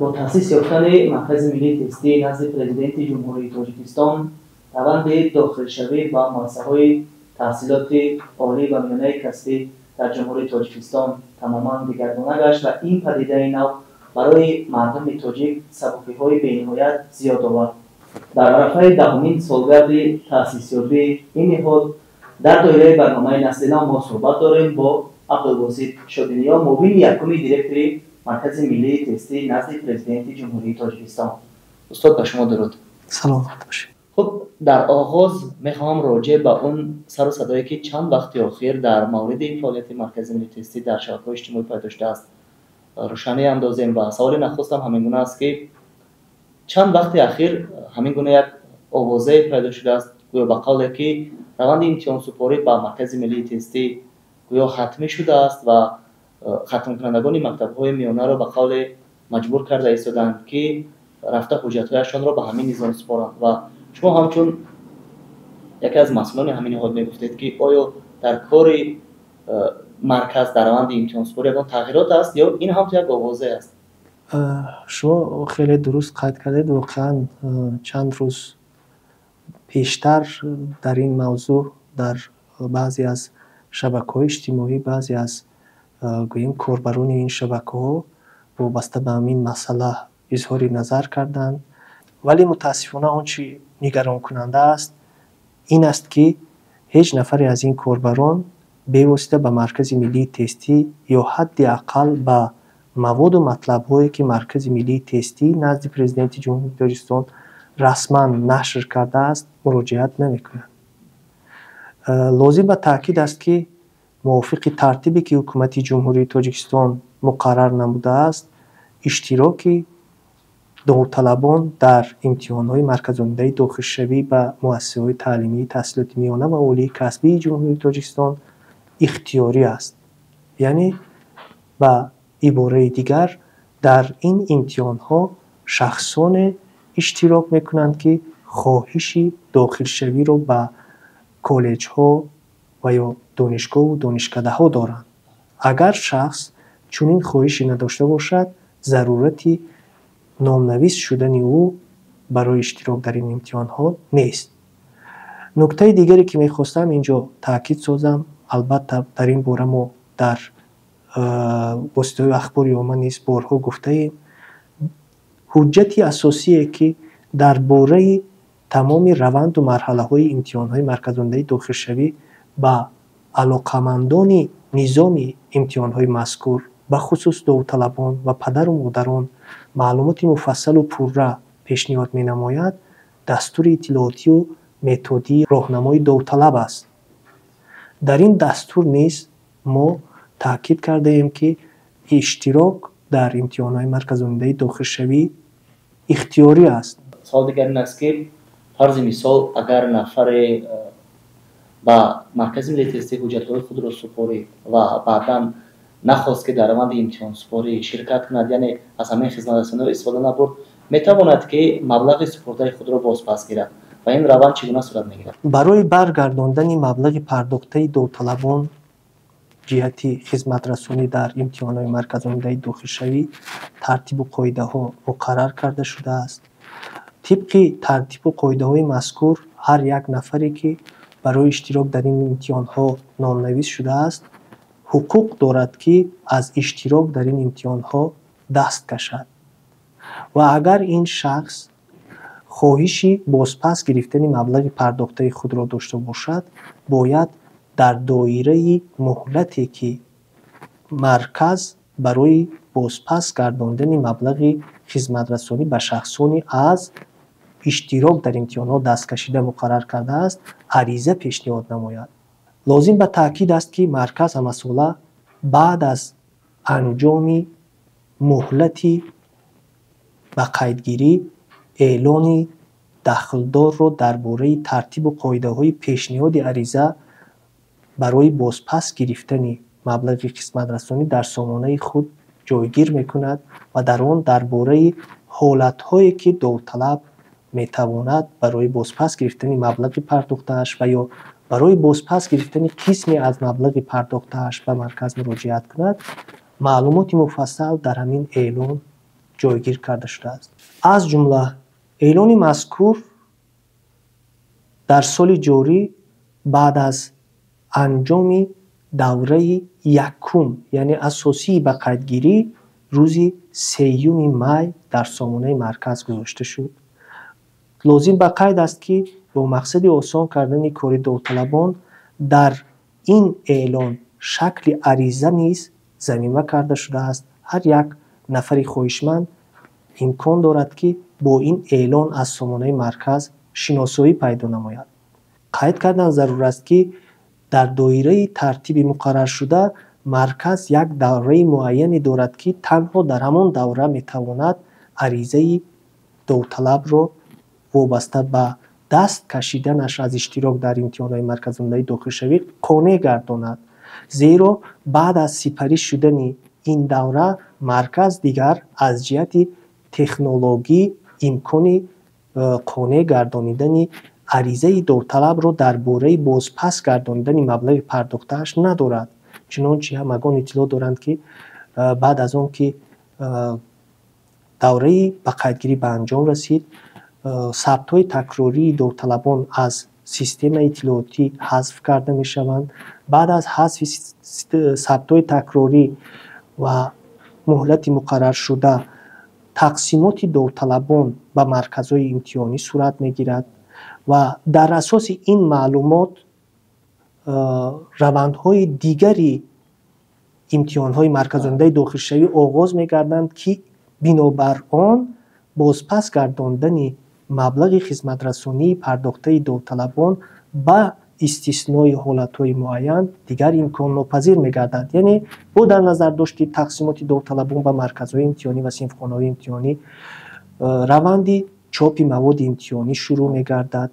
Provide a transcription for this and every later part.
با تأسیس یافتن مرکز ملی تستی نزد پرزیدنت جمهوری تاجیکستان روند داخلشوی و مؤسسه‌های تحصیلات عالی و میانه کسبی در جمهوری تاجیکستان تماما دگرگونه گشت و این پدیده نو برای مردم تاجیک سبکی‌های بی‌نهایت زیاد آورد. در عرفه دهمین سالگرد تأسیس‌یابی این نهاد در دایره برنامه نسل نو ما صحبت داریم با عبدالباسط شادینیا، معاون یکم دیرکتور مرکز ملی تستی نزد پرزیدنت جمهوری تاجیکستان. استاد به شما درود. سلامت باشید. خب در آغاز میخوام راجع به اون سر و صدایی که چند وقت اخیر در مورد فعالیت مرکز ملی تستی در شبکه‌های اجتماعی پیدا شده است روشنی اندازیم و سوال نخستم همین گونه است که چند وقت اخیر همین گونه یک آوازه پیدا شده است گویا به قولی که روند امتحان سپاری با مرکز ملی تستی گویا ختم شده است و ختم کنندگان مکتب‌های میانه را به قول مجبور کرده ایستادند که رفته حجت‌هایشان را به همین نظام سپارند و شما همچون یکی از مسئولان همین نهاد میگفتید که آیا در کار مرکز در روند امتحان سپاری یگان تغییرات است یا این هم یک آوازه است؟ شما خیلی درست قید کردید. واقعا چند روز پیشتر در این موضوع در بعضی از شبکه‌های اجتماعی بعضی از گوییم کاربران این شبکه‌ها وابسته به همین مسئله اظهار نظر کردند، ولی متاسفانه آنچه نگران کننده است این است که هیچ نفری از این کاربران بی‌واسطه به مرکز ملی تستی یا حداقل به مواد و مطلب‌هایی که مرکز ملی تستی نزد پرزیدنت جمهوری تاجیکستان رسما نشر کرده است مراجعت نمی‌کنند. لازم به تاکید است که موافق ترتیبی که حکومت جمهوری تاجیکستان مقرر نموده است، اشتراک داوطلبان در امتحان‌های مرکز‌آمده داخلشوی به مؤسسه‌های تعلیمی تحصیلات میانه و عالی کسبی جمهوری تاجیکستان اختیاری است. یعنی به عباره دیگر در این امتحان‌ها شخصان اشتراک می‌کنند که خواهش داخلشوی را به کالج‌ها و یا دانشگاه و دانشکده‌ها دارند. اگر شخص چنین خواهشی نداشته باشد، ضرورتی نامنویس شدن او برای اشتراک در این امتحان‌ها نیست. نکته دیگری که می‌خواستم اینجا تاکید سازم، البته در این باره ما در واسطه اخبار عامه نیز بارها گفته‌ایم، حجت اساسی که درباره تمام روند و مرحله‌های امتحان‌های مرکز‌آمده داخلشوی با علاقه‌مندان نظام امتحان‌های مذکور به خصوص داوطلبان و پدر و مادران معلومات مفصل و پررا پیشنهاد می‌نماید، دستور اطلاعاتی و متدی راهنمای داوطلب است. در این دستور نیز ما تاکید کرده ایم که اشتراک در امتحان‌های مرکز‌آمده داخلشوی اختیاری است. سوال دیگر این است که فرض مثال اگر نفر با مرکز ملی تستی حجت‌های خود را سپاری و بعداً نخواست که در روند امتحان سپاری شرکت کند، یعنی از همین خدمت‌رسانی استفاده نبرد، میتواند که مبلغ سپرده خود را بازپس گیرد و این روند چگونه صورت میگیرد؟ برای برگرداندن مبلغ پرداخته داوطلبان جهت خدمت‌رسانی در امتحان‌های مرکز‌آمده داخلشوی ترتیب و قاعده‌ها مقرر کرده شده است. طبق ترتیب و قاعده‌های مذکور هر یک نفری که برای اشتراک در این امتحان‌ها نامنویس شده است حقوق دارد که از اشتراک در این امتحان‌ها دست کشد و اگر این شخص خواهشی بازپس گرفتن مبلغ پرداخته خود را داشته باشد، باید در دایره مهلتی که مرکز برای بازپس گرداندن مبلغ خدمت‌رسانی به شخصانی از اشتراک در امتحان‌ها دست کشیده مقرر کرده است عریضه پیشنهاد نماید. لازم به تاکید است که مرکز همساله بعد از انجام مهلتی به قیدگیری اعلان دخلدار را درباره ترتیب و قاعده‌های پیشنهاد عریضه برای بازپس گرفتن مبلغ خدمت‌رسانی در سامانه خود جایگیر می‌کند و در آن درباره حالت‌هایی که داوطلب می‌تواند برای بازپس گرفتن مبلغ پرداخته‌اش و یا برای بازپس گرفتن قسمی از مبلغ پرداخته‌اش به مرکز مراجعت کند، معلومات مفصل در همین اعلان جایگیر کرده شده است. از جمله اعلان مذکور در سال جاری بعد از انجام دوره یکم یعنی اساسی به قیدگیری روز 3 می در سامانه مرکز گذاشته شد. لازم به قید است که با مقصد آسان کردن کار داوطلبان در این اعلان شکل عریضه نیز ضمیمه کرده شده است. هر یک نفر خواهشمند امکان دارد که با این اعلان از سامانه مرکز شناسایی پیدا نماید. قید کردن ضرور است که در دایره ترتیب مقرر شده مرکز یک دوره معینی دارد که تنها در همان دوره میتواند عریضه داوطلب را وابسته به دست کشیدنش از اشتراک در امتحانات مرکزی داخلشوی قانع گرداند. زیرا بعد از سپری شدن این دوره مرکز دیگر از جهت تکنولوژی امکان قانع گردانیدن عریضه داوطلب را درباره بازپس گردانیدن مبلغ پرداخته‌اش ندارد. چنانچه همگان اطلاع دارند که بعد از آن که دوره به قیدگیری به انجام رسید، ثبت‌های تکراری داوطلبان از سیستم اطلاعاتی حذف کرده می‌شوند. بعد از حذف ثبت‌های تکراری و مهلت مقرر شده تقسیمات داوطلبان به مرکزهای امتحانی صورت می‌گیرد و در اساس این معلومات روندهای دیگری امتحان‌های مرکزی داخلشوی آغاز می‌گردند که بنابر آن بازپس گرداندن مبلغ خدمت رسانی پرداخته داوطلبان با استثنای حالت‌های معین دیگر امکان ناپذیر می‌گردد. یعنی با در نظر داشت تقسیمات داوطلبان به مرکزهای امتحانی و صنفخانه‌های امتحانی روند چاپ مواد امتحانی شروع می‌گردد.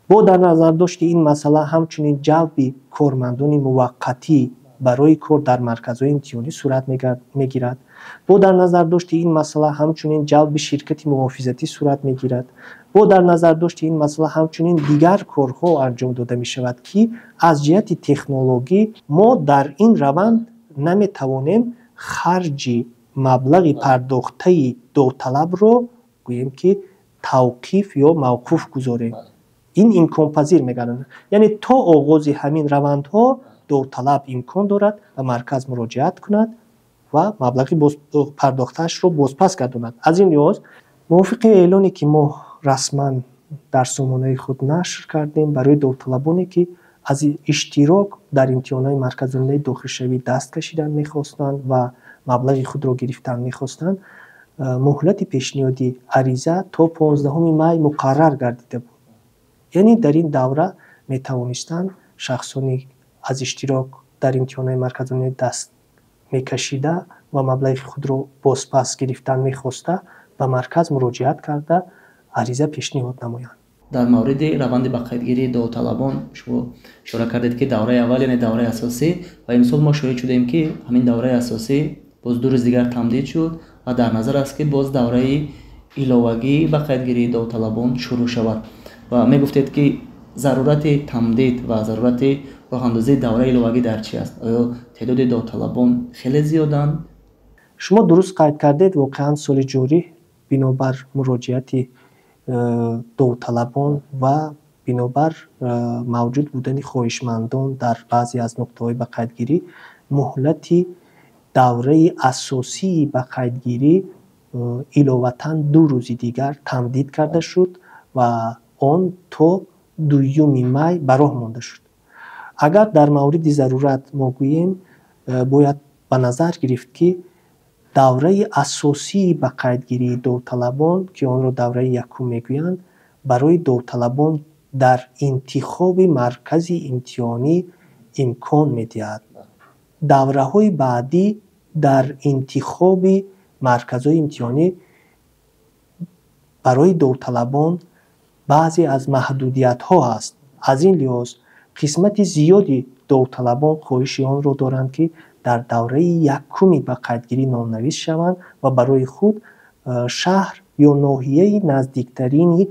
با در نظر داشت این مسئله همچنین جلب کارمندان موقتی برای کار در مرکزهای امتحانی صورت می‌گیرد. با در نظر داشت این مسئله همچنین جلب شرکت محافظتی صورت می‌گیرد. با در نظر داشت این مسئله همچنین دیگر کارها انجام داده می‌شود که از جهت تکنولوژی ما در این روند نمی‌توانیم خرج مبلغ پرداخته داوطلب را گوییم که توقیف یا موقوف گذاریم. این امکان پذیر می‌گردد. یعنی تا آغاز همین روندها داوطلب امکان دارد به مرکز مراجعت کند و مبلغ پرداختش رو بازپس گرداند. از این لحاظ موافق اعلانی که ما رسما در سامانه خود نشر کردیم برای داوطلبانی که از اشتراک در امتحانات مرکزی داخلشوی دست کشیدن می‌خواستند و مبلغ خود را گرفتن می‌خواستند، مهلت پیشنهادی عریضه تا 15 می مقرر گردیده بود. یعنی در این دوره می‌توانستند شخصانی از اشتراک در امتحانات مرکزی دست می‌کشیده و مبلغ خود را بازپس گرفتن می‌خواسته به مرکز مراجعت کرده عریضه پیشنهاد نمایند. در مورد روند به قیدگیری داوطلبان شما اشاره کردید که دوره اول یعنی دوره اساسی و امسال ما شاهد شدیم که همین دوره اساسی باز 2 روز دیگر تمدید شد و در نظر است که باز دوره ایلاوگی به قیدگیری داوطلبان شروع شود و می گفتید که ضرورت تمدید و ضرورت راه اندازی دوره ایلاوگی در چی است؟ آیا تعداد داوطلبان خیلی زیادند؟ شما درست قید کردید. واقعا سال جاری بنابر مراجعت داوطلبان و بنابر موجود بودن خواهشمندان در بعضی از نقطه‌های به قیدگیری مهلت دوره اساسی به قیدگیری علاوه‌اً 2 روز دیگر تمدید کرده شد و آن تا 2 می به راه مانده شد. اگر در مورد ضرورت ما گوییم باید به نظر گرفت که دوره اساسی به قیدگیری داوطلبان که آن را دوره یکم میگویند برای داوطلبان در انتخاب مرکز امتحانی امکان میدهد. دوره های بعدی در انتخاب مرکزهای امتحانی برای داوطلبان بعضی از محدودیت ها هست. از این لحاظ قسمت زیادی داوطلبان خواهش آن را دارند که در دوره یکمی به قیدگیری نامنویس شوند و برای خود شهر یا ناحیه نزدیکترینی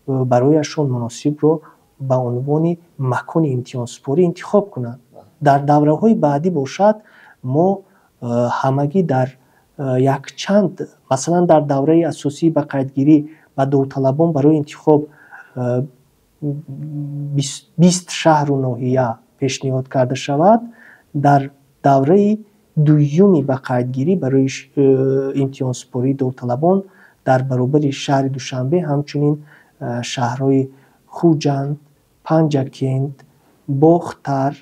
برایشان مناسب را به عنوان مکان امتحان سپاری انتخاب کنند. در دوره های بعدی باشد ما همگی در یک چند مثلا در دوره اساسی به قیدگیری و داوطلبان برای انتخاب 20 شهر و ناحیه پیشنهاد کرده شود، در دوره دومی به قیدگیری برای امتحان سپاری داوطلبان در برابر شهر دوشنبه همچنین شهرهای خوجند، پنجکند، باختر،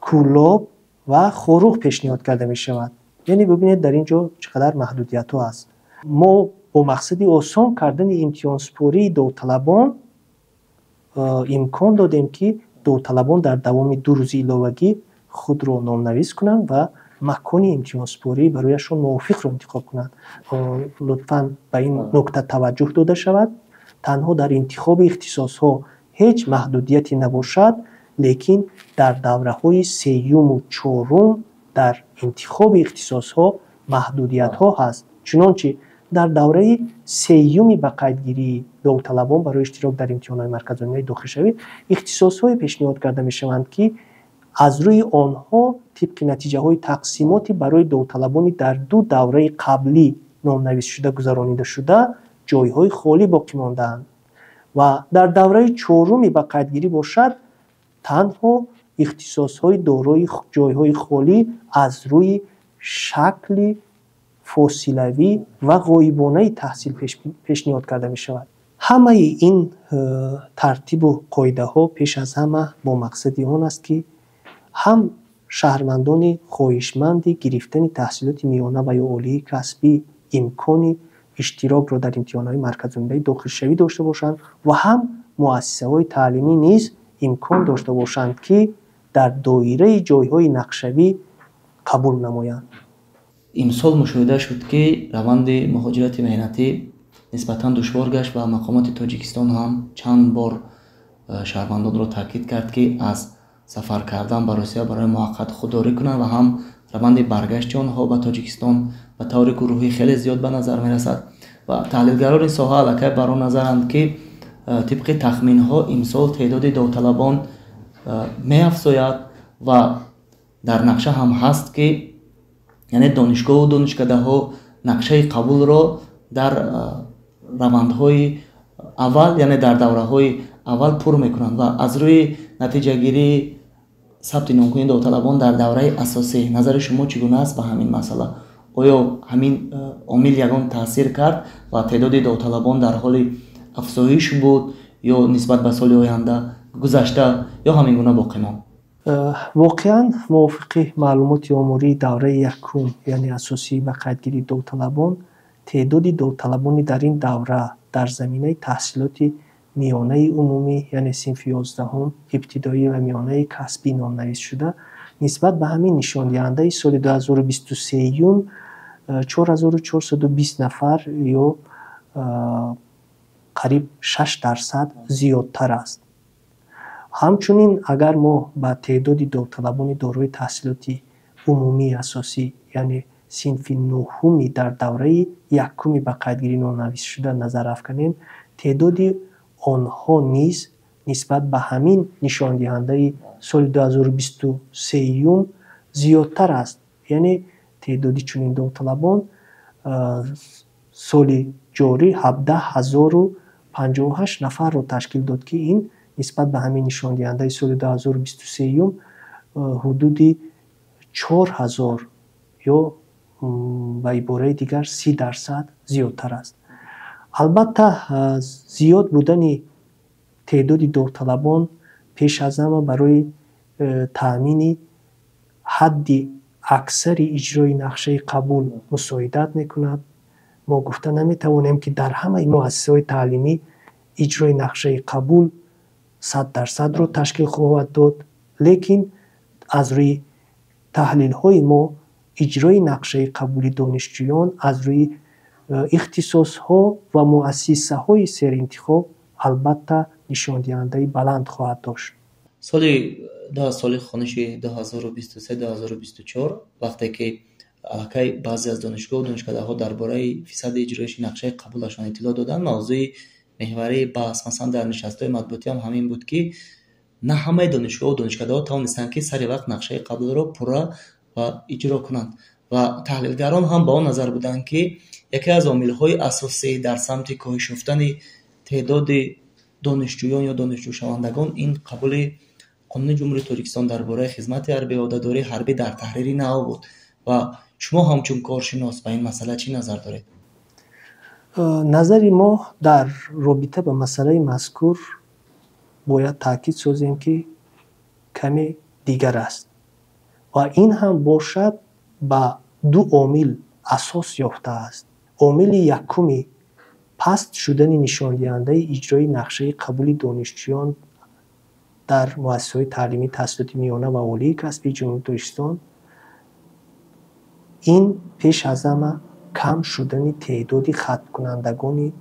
کولاب و خروق پیشنهاد کرده می شود. یعنی ببینید در اینجا چقدر محدودیت ها است. ما با مقصد آسان کردن امتحان سپاری داوطلبان امکان دادیم که داوطلبان در دوام 2 روز علاوگی خود را نامنویس کنند و مکان امتحان سپاری برایشان موافق را انتخاب کنند. لطفاً به این نکته توجه داده شود. تنها در انتخاب اختصاص ها هیچ محدودیتی نباشد، لیکن در دوره های 3 و 4 در انتخاب اختصاص ها محدودیت ها هست. چنانچه در دوره 3 به قیدگیری داوطلبان برای اشتراک در امتحانات مرکز عمومی داخل شوی اختصاص های پیشنهاد کرده می شوند که از روی آنها طبق نتیجه های تقسیماتی برای داوطلبان در 2 دوره قبلی نامنویس شده گذرانیده شده جای های خالی باقی مانده‌اند و در دوره 4 به قیدگیری باشد تنها اختصاص های دارای جای های خالی از روی شکل فاصلوی و غایبانه تحصیل پیشنهاد کرده می شود. همه این ترتیب و قاعده ها پیش از همه با مقصد آن است که هم شهروندان خواهشمند گرفتن تحصیلات میانه و یا عالی کسبی امکان اشتراک را در امتحانات مرکز عمومی داخل شوی داشته باشند و هم مؤسسه های تعلیمی نیز امکان داشته باشند که در دایره جایهای نقشوی قبول نمایند. امسال مشاهده شد که روند مهاجرت مهنتی نسبتاً دشوار گشت و مقامات تاجیکستان هم چند بار شهروندان را تاکید کرد که از سفر کردن به روسیه برای موقت خودداری کنند و هم روند برگشت آنها به تاجیکستان به طور گروهی خیلی زیاد به نظر می رسد و تحلیلگران این ساحه علاقه بر آن نظرند که طبق تخمین ها امسال تعداد داوطلبان می افزاید و در نقشه هم هست که یعنی دانشگاه و دانشکده ها نقشه قبول را در روندهای اول یعنی در دوره های اول پر میکنند و از روی نتیجه گیری ثبت نام کننده داوطلبان در دوره اساسی نظر شما چگونه است به همین مسئله؟ آیا همین عامل یگان تاثیر کرد و تعداد داوطلبان در حال افزایش بود یا نسبت به سال آینده گذشته یا همین گونه باقی ماند؟ واقعا موافق معلومات آماری دوره یکم یعنی اساسی و قیدگیری داوطلبان تعداد داوطلبان در این دوره در زمینه تحصیلات میانه عمومی یعنی صنف 11 ابتدایی و میانه کسبی نامنویس شده نسبت به همین نشان دهنده سال 2023 4420 نفر یا قریب 6% زیادتر است. همچنین اگر ما به تعداد داوطلبان دارای تحصیلات عمومی اساسی یعنی صنف 9 در دوره یکم به قیدگیری نامنویس شده نظر افکنیم تعداد آنها نیز نسبت به همین نشان دهنده سال 2023 زیادتر است. یعنی تعداد چنین داوطلبان سال جاری 17058 نفر را تشکیل داد که این نسبت به همین نشان دهنده سال 2023 حدود 4000 یا به عباره دیگر 30% زیادتر است. البته زیاد بودن تعداد داوطلبان پیش از همه برای تأمین حد اکثر اجرای نقشه قبول مساعدت میکند. ما گفته نمیتوانیم که در همه مؤسسات تعلیمی اجرای نقشه قبول 100% را تشکیل خواهد داد، لیکن از روی تحلیل های ما اجرای نقشه قبول دانشجویان از روی اختصاص ها و مؤسسه های سر انتخاب البته نشان دهنده بلند خواهد داشت. سال خونشی 2023-2024 وقتی که بعضی از دانشگاه و دانشکده ها درباره فیصد اجرایش نقشه قبولشان اطلاع دادن، موضوع محوری بحث مثلا در نشست‌های مطبوعاتی هم همین بود که نه همه دانشگاه و دانشکده ها توانستند که سر وقت نقشه قبول را پورا و اجرا کنند و تحلیلگران هم با آن نظر بودند که یکی از عامل‌های اساسی در سمت کاهش یافتن تعداد دانشجویان یا دانشجو شوندگان این قبول قانون جمهوری تاجیکستان درباره خدمت حربی و عهدهداری حربی در تحریر نو بود. و شما همچون کارشناس به این مسئله چی نظر دارید؟ نظر ما در رابطه با مسئله مذکور باید تاکید سازیم که کمی دیگر است و این هم باشد با دو عامل اساس یافته است. عامل یکمی پست شدن نشان دهنده اجرای نقشه قبول دانشجویان در مؤسسه‌های تعلیمی تحصیلاتی میانه و عالی کسبی جمهوری تاجیکستان، این پیش از همه کم شدن تعداد ختم کنندگان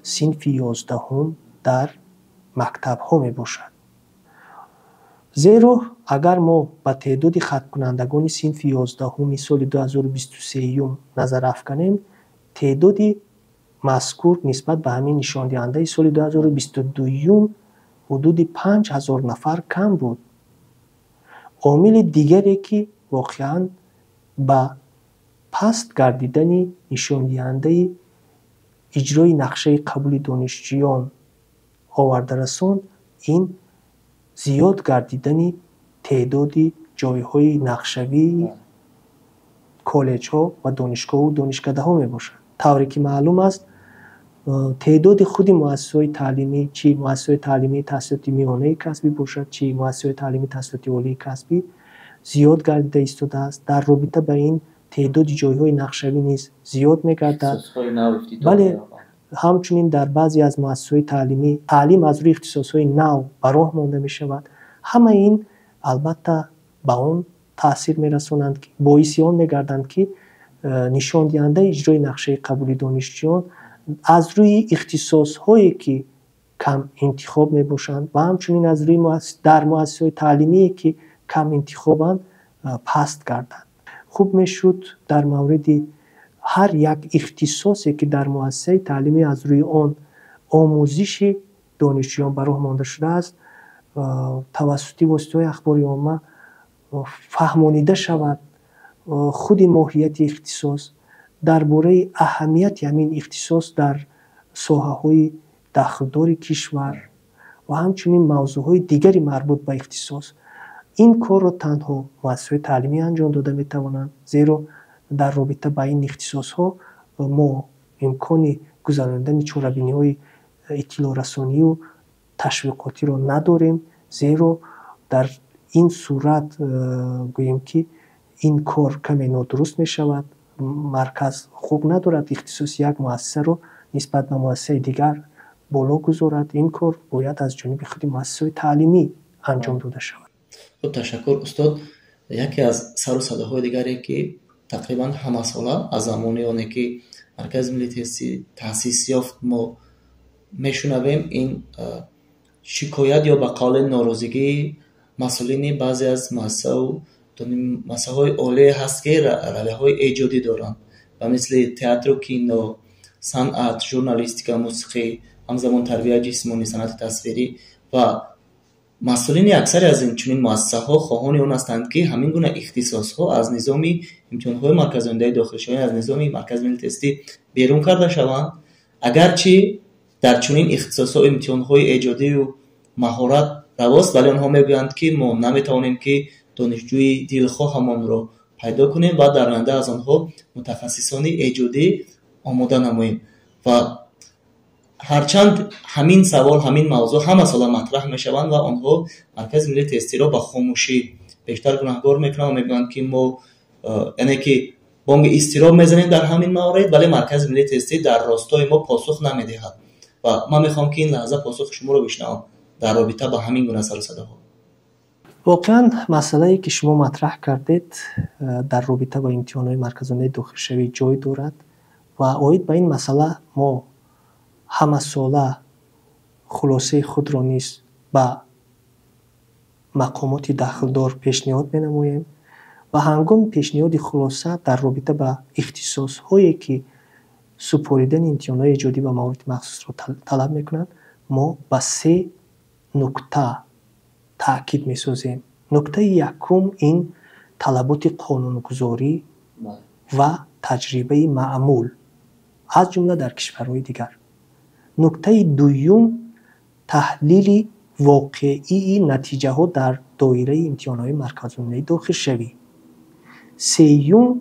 صنف 11 در مکتب ها می باشد. زیرا اگر ما به تعداد ختم کنندگان صنف 11 سال 2023 نظر افکنیم، تعداد مذکور نسبت به همین نشان دهنده سال 2022 حدود 5000 نفر کم بود. عامل دیگری که واقعاً با پست گردیدن نشان دهنده اجرای نقشه قبول دانشجویان آورده رساند، این زیاد گردیدن تعداد جایهای نقشوی کالج ها و دانشگاه و دانشکده ها می باشد. طوری که معلوم است تعداد خود مؤسسه‌های تعلیمی، چی مؤسسه‌های تعلیمی تحصیلاتی میانه کسبی باشد چی مؤسسه‌های تعلیمی تحصیلاتی عالی کسبی، زیاد گردیده ایستاده است. در رابطه با این تعداد جایهای نقشوی نیز زیاد می‌گردد. بله، همچنین در بعضی از مؤسسه‌های تعلیمی تعلیم از روی اختصاص‌های نو به راه مانده می‌شود. همه این البته به اون تاثیر می‌رسانند که باعث آن می‌گردند که نشان دهنده اجرای نقشه قبول دانشجویان از روی اختصاص‌هایی که کم انتخاب می‌باشند و همچنین از روی در مؤسسه‌های تعلیمی که کم انتخابند پست گردند. خوب میشد در مورد هر یک اختصاصی که در مؤسسه تعلیمی از روی آن آموزش دانشجویان به راه مانده شده است توسط واسطه‌های اخباری عامه فهمانیده شود. خود ماهیت اختصاص، درباره اهمیت همین اختصاص در ساحه‌های دخلدار کشور و همچنین موضوعهای دیگری مربوط به اختصاص، این کار را تنها مؤسسه‌های تعلیمی انجام داده می‌توانند، زیرا در رابطه با این اختصاص‌ها ما امکان گذراندن چاره‌بینی‌های اطلاع رسانی و تشویقاتی را نداریم، زیرا در این صورت گوییم که این کار کمی نادرست می‌شود. مرکز خوب ندارد اختصاص یک مؤسسه را نسبت به مؤسسه دیگر بالا گذارد. این کار باید از جانب خود مؤسسه‌های تعلیمی انجام داده شود. خب تشکر استاد. یکی از سر و صداهای دیگری که تقریبا همه ساله از زمانی آنی که مرکز ملی تأسیس یافت ما میشنویم، این شکایت یا به قول ناراضگی مسئولین بعضی از مؤسسه‌های عالی هست که رویه‌های ایجادی دارند و مثل تئاتر و کینو، صنعت، ژورنالیستیک، موسیقی، همزمان تربیت جسمانی، صنعت تصویری و مسئولین اکثر از این چنین مؤسسه‌ها خواهان آن هستند که همین گونه اختصاص‌ها از نظام امتحان‌های مرکز‌آموزی داخل شوی از نظام مرکز ملی تستی بیرون کرده شوند، اگرچه در چنین اختصاص‌ها امتحان‌های ایجادی و مهارت رواست، ولی آنها میگویند که ما نمیتوانیم که دانشجوی دلخواه همان را پیدا کنیم و در آینده از آنها متخصصان ایجادی آماده نماییم. و هرچند همین سوال، همین موضوع همه سال مطرح میشوند و آنها مرکز ملی تستی را با خاموشی بیشتر گناهکار میکنند و میگویند که ما یعنی که بانگ استیراب میزنیم در همین موارد، ولی مرکز ملی تستی در راستای ما پاسخ نمیدهد و من میخوام که این لحظه پاسخ شما رو بشنوم در رابطه با همین گونه سر و صداها. واقعا مسئله‌ای که شما مطرح کردید در رابطه با امتحانات مرکزآموزی داخل شوی جای دارد و اوید به این مسئله ما همه ساله خلاصه خود را نیز به مقامات داخلدار پیشنهاد می‌نماییم و هنگام پیشنهاد خلاصه در رابطه با اختصاص‌هایی که سپاریدن امتحانات ایجادی و موارد مخصوص را طلب می‌کنند ما به 3 نکته تاکید می‌سازیم. نکته یکم این طلبات قانونگذاری و تجربه معمول از جمله در کشورهای دیگر. نکته دوم تحلیل واقعی نتیجه ها در دایره امتحانات مرکزالمللی داخلشوی. سوم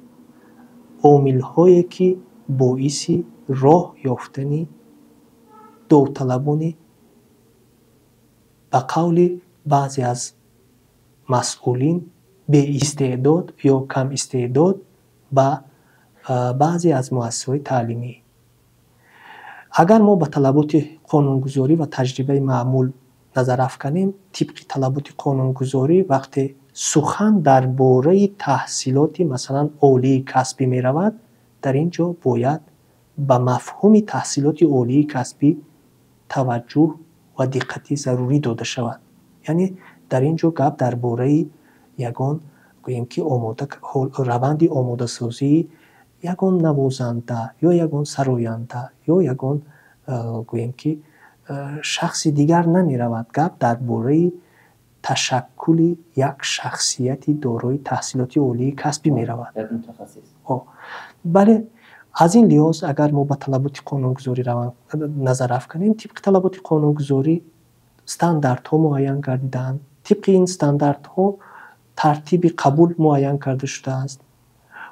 عامل هایی که باعث راه یافتن داوطلبان به قول بعضی از مسئولین به استعداد یا کم استعداد به بعضی از مؤسسات تعلیمی. اگر ما به طلبات قانونگذاری و تجربه معمول نظر افکنیم، طبق طلبات قانونگذاری وقتی سخن درباره تحصیلات مثلا عالی کسبی می رود، در اینجا باید به مفهوم تحصیلات عالی کسبی توجه و دقت ضروری داده شود. یعنی در اینجا گپ درباره یگان گوییم که روند آماده سازی یگان نوازنده یا یگان سراینده یا یگان گوییم که شخص دیگر نمی رود. گپ درباره تشکل یک شخصیتی دارای تحصیلات عالی کسبی می رود. بله، از این لحاظ اگر ما به طلبات قانونگذاری نظر افکنیم، طبق طلبات قانونگذاری استانداردها معین گردیدند. طبق این استانداردها ترتیب قبول معین کرده شده است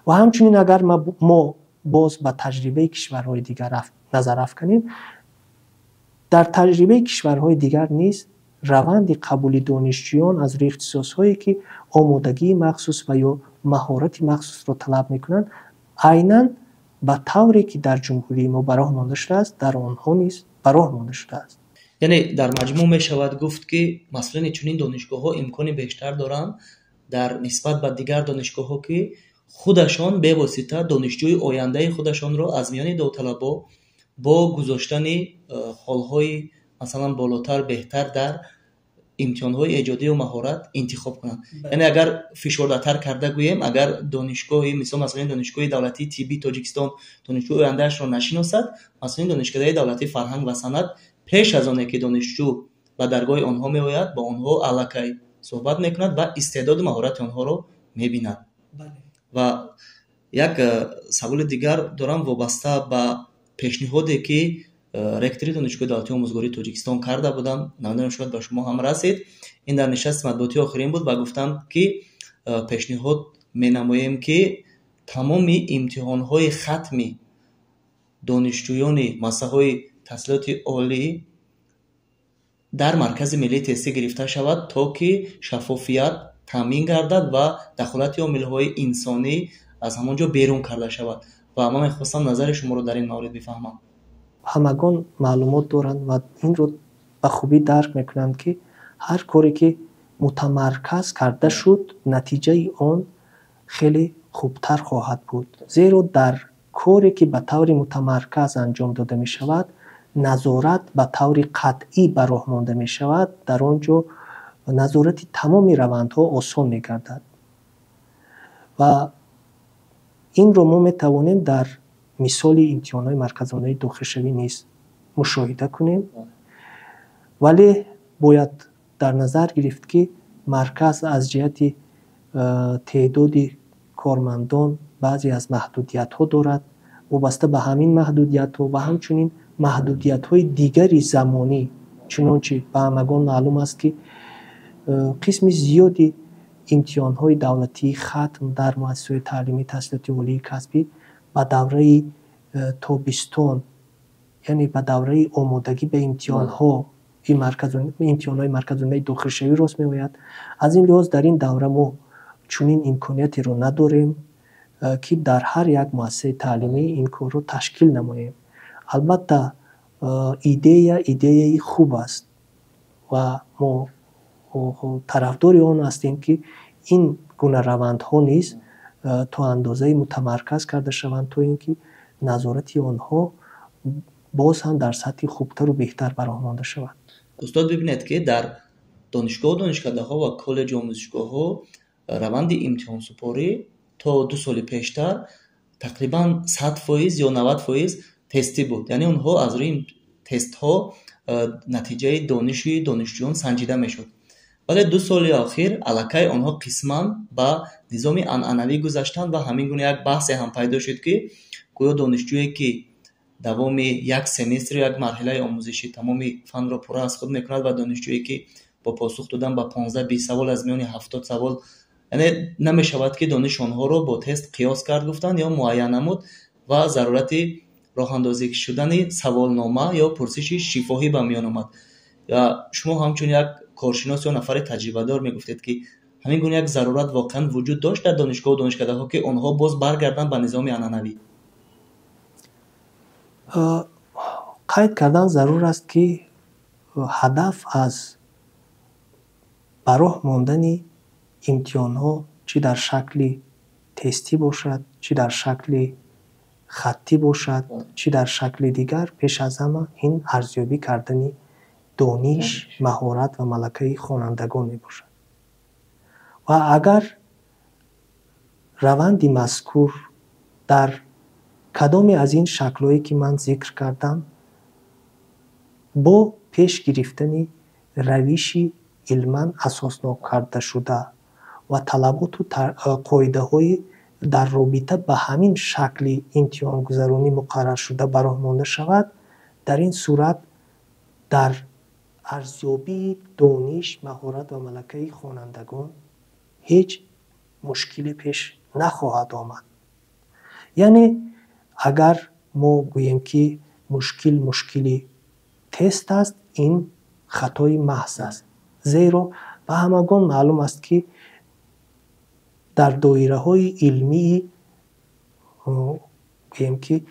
و همچنین اگر ما باز به تجربه کشورهای دیگر نظر افکنیم، در تجربه کشورهای دیگر نیز روند قبول دانشجویان از روی اختصاصهایی که آمادگی مخصوص و یا مهارت مخصوص را طلب میکنند عیناً به طوری که در جمهوری ما براه مانده شده است، در آنها نیز براه مانده شده است. یعنی در مجموع می شود گفت که مثلا چنین دانشگاه ها امکان بیشتر دارند در نسبت به دیگر دانشگاه ها که خودشان به واسطه دانشجوی آینده خودشان را از میان داوطلبا با گذاشتن حالهای مثلا بالاتر بهتر در امتحانهای ایجادی و مهارت انتخاب کنند. یعنی اگر فشرده‌تر کرده گوییم، اگر دانشگاهی مثلا دانشگاه دولتی طبی تاجیکستان دانشجو آینده‌اش را نشناسد، مثلا دانشکده دولتی فرهنگ و صنعت پیش از آنکه که دانشجو به درگاه آنها میآید با آنها الکی صحبت میکند و استعداد و مهارت آنها را میبیند. و یک سوال دیگر دارم وابسته به پیشنهادی که رکتری دانشگاه دولتی آموزگاری تاجیکستان کرده بودم، نمیدونم شاید به شما هم رسید. این در نشست مطبوعاتی آخرین بود و گفتم که پیشنهاد مینماییم که تمام امتحانهای ختمی دانشجویان مؤسسه‌های تحصیلات عالی در مرکز ملی تستی گرفته شود تا که شفافیت تامین گردد و دخالت عامل‌های انسانی از همانجا بیرون کرده شود. و من می‌خواستم نظر شما رو در این مورد بفهمم. همگان معلومات دارند و این رو به خوبی درک میکنند که هر کاری که متمرکز کرده شد نتیجه آن خیلی خوبتر خواهد بود، زیرا در کاری که به طور متمرکز انجام داده می شود نظارت به طور قطعی بر راه مانده می شود، در آنجا نظارت تمام روندها آسان می گردد و این رو ما می توانیم در مثال امتحانات مرکزالمللی داخلشوی نیز مشاهده کنیم. ولی باید در نظر گرفت که مرکز از جهت تعداد کارمندان بعضی از محدودیت ها دارد، وابسته به همین محدودیت ها و همچنین محدودیت های دیگری زمانی، چنانچه به همگان معلوم است که قسم زیادی امتحان های دولتی ختم در مؤسسات تعلیمی تحصیلات عالی کسبی به دوره تابستان، یعنی به دوره آمادگی به امتحان های مرکزالمللی داخلشوی راست می آید. از این لحاظ در این دوره ما چنین امکانیتی رو نداریم که در هر یک مؤسسه تعلیمی این کار رو تشکیل نماییم. البته ایده خوب است و ما طرفدار آن هستیم که این گونه روندها نیز تا اندازه متمرکز کرده شوند تا اینکه نظارت آنها باز هم در سطح خوبتر و بهتر برآورده مانده شود. استاد ببینید که در دانشگاه و دانشکده‌ها و کالج آموزشگاه‌ها روند امتحان سپاری تا 2 سال پیشتر تقریبا 100% یا 90% تستی بود. یعنی اونها از روی تست ها نتیجه دانشجویان سنجیده میشد ولی 2 سال اخیر الکی آنها قسما به نظام عنعنوی گذاشتند و همین گونه یک بحث هم پیدا شد که گویا دانشجویی که دوام یک سمستر یک مرحله آموزشی تمام فن را پورا از خود میکند و دانشجویی که با پاسخ دادن به 15-20 سوال از میان 70 سوال، یعنی نمیشود که دانش آنها را با تست قیاس کرد گفتند یا معین نمود و ضرورت راه اندازی شدن سوالنامه یا پرسش شفاهی به میان آمد. یا شما همچون یک کارشناس یا نفر تجربه دار میگفتید که همین گونه یک ضرورت واقعا وجود داشت در دانشگاه و دانشکده ها که آنها باز برگردن به نظام عنعنوی؟ قید کردن ضرور است که هدف از براه ماندن امتحان ها چی در شکل تستی باشد، چی در شکل خطی باشد، چی در شکل دیگر، پیش از همه این ارزیابی کردن دانش، مهارت و ملکه خوانندگان می باشد. و اگر روند مذکور در کدام از این شکل‌هایی که من ذکر کردم با پیش گرفتن روشی علما اساسنام کرده شده و طلبات و قاعده‌های در رابطه به همین شکل امتحان گذرانی مقرر شده براه مانده شود، در این صورت در ارزیابی دانش، مهارت و ملکه خوانندگان هیچ مشکلی پیش نخواهد آمد. یعنی اگر ما گوییم که مشکل تست است، این خطای محض است، زیرا به همگان معلوم است که در دایره های علمی گوییم که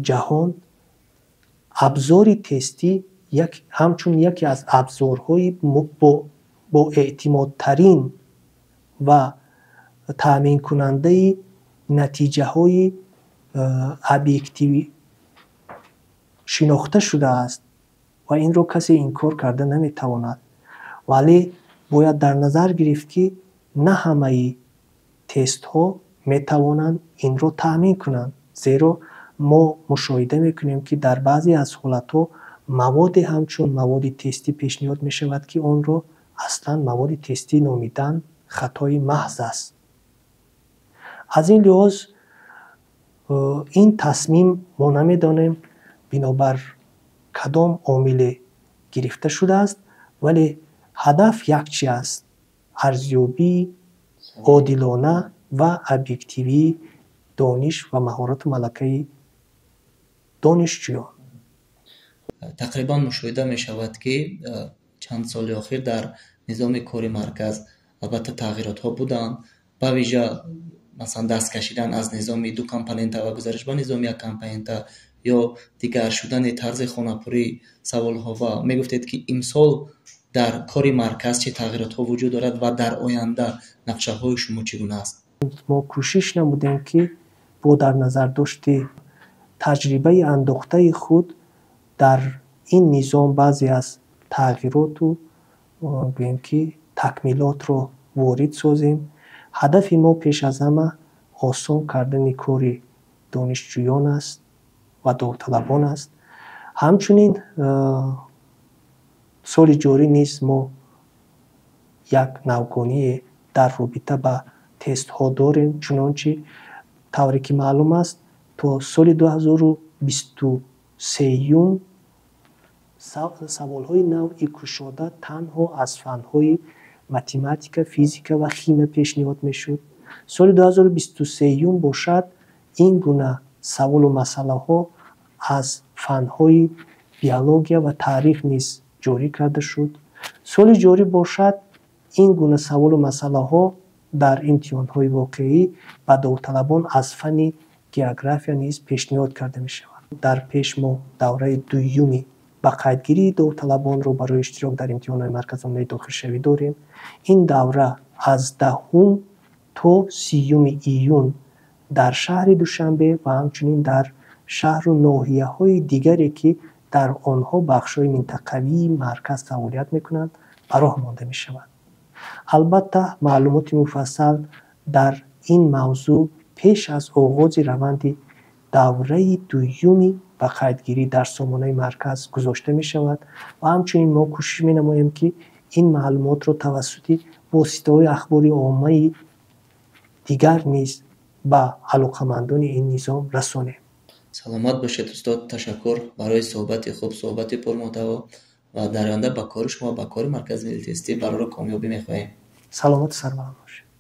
جهان ابزار تستی همچون یکی از ابزارهای با اعتمادترین و تامین کننده نتیجه های ابجکتیو شناخته شده است و این رو کسی انکار کرده نمیتواند. ولی باید در نظر گرفت که نه همه تست ها میتوانند این رو تامین کنند، زیرا ما مشاهده میکنیم که در بعضی از حالت ها مواد همچون مواد تستی پیشنهاد می شود که اون رو اصلا مواد تستی نامیدن خطای محض است. از این لحاظ این تصمیم ما نمیدانیم بنابر کدام عامل گرفته شده است، ولی هدف یکچی است: ارزیابی عادلانه و ابجکتیوی دانش و مهارت و ملکه دانشجویان. تقریبا مشاهده می شود که چند سال اخیر در نظام کار مرکز البته تغییرات ها بودند، به ویژه مثلا دست کشیدن از نظام 2 کامپوننت و گذارش به نظام 1 کامپوننت یا دیگر شدن طرز خانه‌پوری سوال ها. و می گفتید که امسال در کار مرکز چه تغییرات ها وجود دارد و در آینده نقشه های شما چگونه است؟ ما کوشش نمودیم که با در نظر داشته تجربه انداخته خود در این نظام بعضی از تغییرات و گوییم که تکمیلات رو وارد سازیم. هدف ما پیش از همه آسان کردن کار دانشجویان است و داوطلبان است. همچنین سال جاری نیز ما یک نوگانی در رابطه با تست ها داریم، چنانچه طوری که معلوم است تا سال 2023 سوال های نوعی کشاده تنها از فن های متماتیک، فیزیک و شیمی پیشنهاد میشد. سال 2023 باشد این گونه سوال و مسئله ها از فن های بیولوژیا و تاریخ نیز جاری کرده شد. سال جاری باشد این گونه سوال و مسئله ها در امتحان های واقعی و داوطلبان از فن گئوگرافیا نیز پیشنهاد کرده می شود. در پیش ما دوره دومی با قیدگیری داوطلبان رو برای اشتراک در امتحان های مرکز عمله داخل شوی داریم. این دوره از 10 تا 30 ایون در شهر دوشنبه و همچنین در شهر و ناحیه های دیگری که در آنها بخش های منطقوی مرکز فعالیت میکنند براه مانده می شود. البته معلومات مفصل در این موضوع پیش از آغاز روند دوره دومی و قیدگیری در سامانه مرکز گذاشته می شود و همچنین ما کوشش می نماییم که این معلومات رو توسط واسطه‌های اخباری عامه دیگر نیز به علاقمندان این نظام رسانیم. سلامت باشید استاد. تشکر برای صحبت خوب، صحبت پرمحتوا و در آینده با کار شما، با کار مرکز ملی تستی برای کامیابی می‌خواهیم. سلامت سربلند باشید.